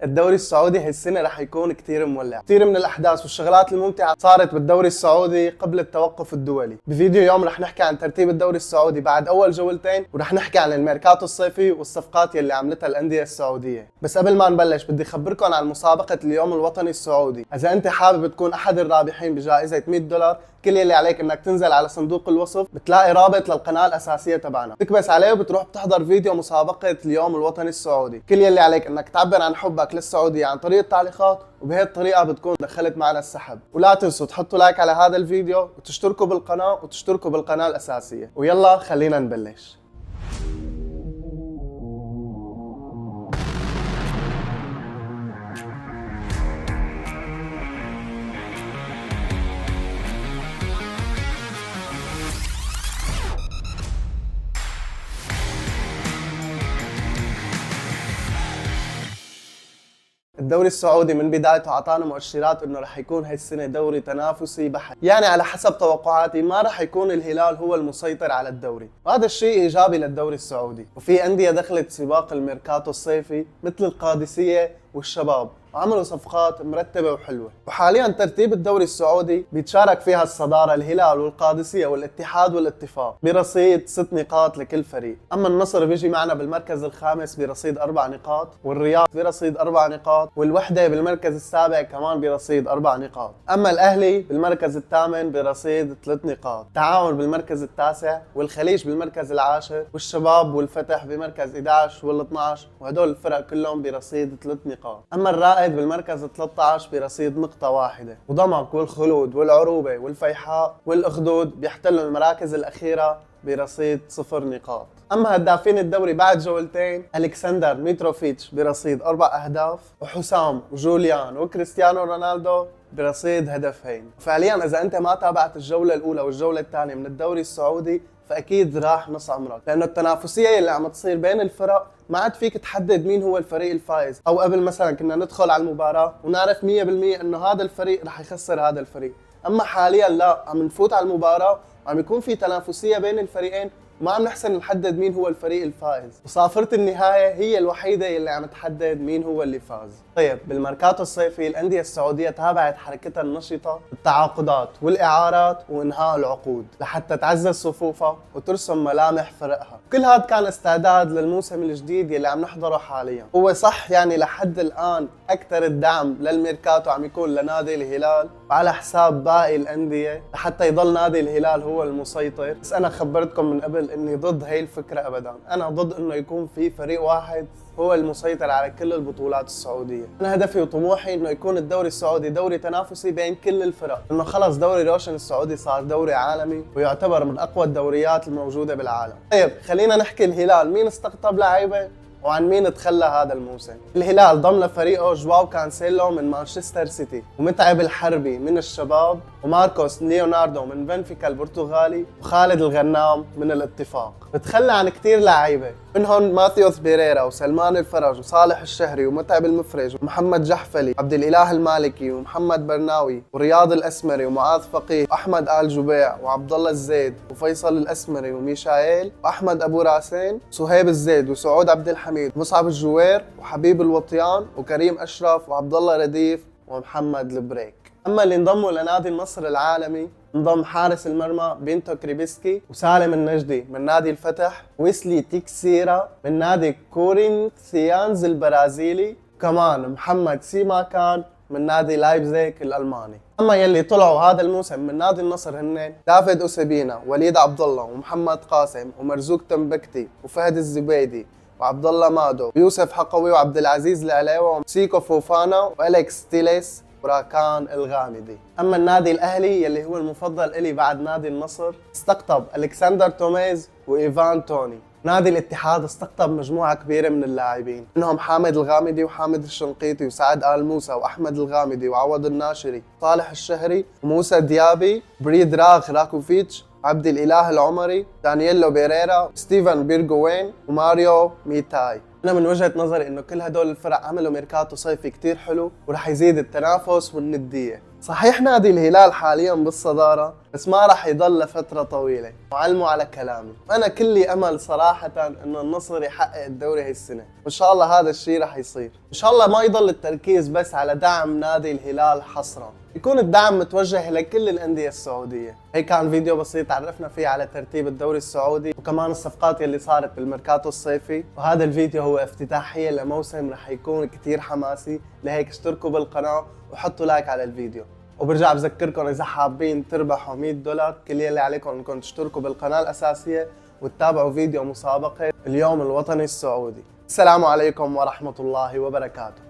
الدوري السعودي هالسنة رح يكون كتير مولع. كتير من الأحداث والشغلات الممتعة صارت بالدوري السعودي قبل التوقف الدولي. بفيديو اليوم رح نحكي عن ترتيب الدوري السعودي بعد أول جولتين، ورح نحكي عن الميركاتو الصيفي والصفقات يلي عملتها الأندية السعودية. بس قبل ما نبلش بدي أخبركم عن مسابقة اليوم الوطني السعودي. إذا أنت حابب تكون أحد الرابحين بجائزة $100، كل يلي عليك انك تنزل على صندوق الوصف، بتلاقي رابط للقناه الاساسيه تبعنا، تكبس عليه وبتروح بتحضر فيديو مسابقه اليوم الوطني السعودي. كل يلي عليك انك تعبر عن حبك للسعوديه عن طريق التعليقات، وبهي الطريقه بتكون دخلت معنا السحب. ولا تنسوا تحطوا لايك على هذا الفيديو وتشتركوا بالقناه وتشتركوا بالقناه الاساسيه. ويلا خلينا نبلش. الدوري السعودي من بدايته اعطانا مؤشرات انه رح يكون هالسنه دوري تنافسي بحت، يعني على حسب توقعاتي ما رح يكون الهلال هو المسيطر على الدوري، وهذا الشيء ايجابي للدوري السعودي. وفي انديه دخلت سباق الميركاتو الصيفي مثل القادسيه والشباب، وعملوا صفقات مرتبة وحلوة. وحاليا ترتيب الدوري السعودي بيتشارك فيها الصدارة الهلال والقادسية والاتحاد والاتفاق برصيد 6 نقاط لكل فريق. أما النصر بيجي معنا بالمركز الخامس برصيد 4 نقاط، والرياض برصيد 4 نقاط، والوحدة بالمركز السابع كمان برصيد 4 نقاط. أما الأهلي بالمركز الثامن برصيد 3 نقاط، تعاون بالمركز التاسع، والخليج بالمركز العاشر، والشباب والفتح بمركز 11 وال12، وهدول الفرق كلهم برصيد 3 نقاط. أما الرائد بالمركز 13 برصيد نقطة واحدة، وضمك والخلود والعروبة والفيحاء والأخدود بيحتلوا المراكز الأخيرة برصيد 0 نقاط. أما هدافين الدوري بعد جولتين، ألكسندر ميتروفيتش برصيد 4 أهداف، وحسام وجوليان وكريستيانو رونالدو برصيد هدفين. فعليا إذا أنت ما تابعت الجولة الأولى والجولة الثانية من الدوري السعودي فأكيد راح نص عمرك، لأنه التنافسية اللي عم تصير بين الفرق ما عاد فيك تحدد مين هو الفريق الفائز. او قبل مثلا كنا ندخل على المباراة ونعرف 100% انه هذا الفريق رح يخسر هذا الفريق، اما حاليا لا، عم نفوت على المباراة وعم يكون في تنافسية بين الفريقين، ما عم نحسن نحدد مين هو الفريق الفائز، وصافرة النهاية هي الوحيدة اللي عم تحدد مين هو اللي فاز. طيب بالميركاتو الصيفي الأندية السعودية تابعت حركتها النشطة بالتعاقدات والإعارات وإنهاء العقود لحتى تعزز صفوفها وترسم ملامح فرقها. كل هذا كان استعداد للموسم الجديد يلي عم نحضره حاليا. هو صح يعني لحد الآن أكثر الدعم للميركاتو عم يكون لنادي الهلال وعلى حساب باقي الأندية لحتى يضل نادي الهلال هو المسيطر، بس أنا خبرتكم من قبل إني ضد هي الفكرة أبدا. أنا ضد إنه يكون في فريق واحد هو المسيطر على كل البطولات السعودية. أنا هدفي وطموحي إنه يكون الدوري السعودي دوري تنافسي بين كل الفرق، إنه خلص دوري روشن السعودي صار دوري عالمي ويعتبر من أقوى الدوريات الموجودة بالعالم. طيب خلينا نحكي الهلال مين استقطب لاعيبة وعن مين تخلى هذا الموسم. الهلال ضم لفريقه جواو كانسيلو من مانشستر سيتي، ومتعب الحربي من الشباب، وماركوس ليوناردو من بنفيكا البرتغالي، وخالد الغنام من الاتفاق. بتخلى عن كتير لعيبه منهم ماثيوس بيريرا وسلمان الفرج وصالح الشهري ومتعب المفرج ومحمد جحفلي وعبد الاله المالكي ومحمد برناوي ورياض الاسمري ومعاذ فقيه واحمد آل جبيع وعبد الله الزيد وفيصل الاسمري وميشائيل واحمد ابو راسين وصهيب الزيد وسعود عبد الحميد ومصعب الجوير وحبيب الوطيان وكريم اشرف وعبد الله رديف ومحمد البريك. اما اللي انضموا لنادي النصر العالمي انضم حارس المرمى بينتو كريبسكي وسالم النجدي من نادي الفتح، ويسلي تيكسيرا من نادي كورينثيانز البرازيلي، وكمان محمد سيماكان من نادي لايبزيك الالماني. اما يلي طلعوا هذا الموسم من نادي النصر هن دافيد اوسيبينا، وليد عبد الله، ومحمد قاسم، ومرزوق تنبكتي، وفهد الزبيدي، وعبد الله مادو، ويوسف حقوي، وعبد العزيز العلاوي، وسيكو فوفانا، والكس تيليس، وراكان الغامدي. اما النادي الاهلي يلي هو المفضل الي بعد نادي النصر استقطب الكسندر توميز وايفان توني. نادي الاتحاد استقطب مجموعة كبيرة من اللاعبين، منهم حامد الغامدي وحامد الشنقيطي وسعد آل موسى واحمد الغامدي وعوض الناشري، صالح الشهري وموسى ديابي، بريد راكوفيتش، عبد الاله العمري، دانييلو بيريرا، ستيفن بيرغوين، وماريو ميتاي. أنا من وجهة نظري إنه كل هدول الفرق عملوا ميركاتو صيفي كتير حلو ورح يزيد التنافس والندية. صحيح نادي الهلال حاليا بالصدارة، بس ما راح يضل لفترة طويلة، وعلموا على كلامي. أنا كلي أمل صراحة إنه النصر يحقق الدوري هاي السنة، وإن شاء الله هذا الشيء راح يصير. إن شاء الله ما يضل التركيز بس على دعم نادي الهلال حصرا، يكون الدعم متوجه لكل الأندية السعودية. هيك كان فيديو بسيط عرفنا فيه على ترتيب الدوري السعودي وكمان الصفقات اللي صارت بالميركاتو الصيفي، وهذا الفيديو هو افتتاحية لموسم رح يكون كتير حماسي. لهيك اشتركوا بالقناة وحطوا لايك على الفيديو. وبرجع بذكركم اذا حابين تربحوا $100، كل يلي عليكم انكم تشتركوا بالقناة الأساسية وتتابعوا فيديو مسابقة اليوم الوطني السعودي. السلام عليكم ورحمة الله وبركاته.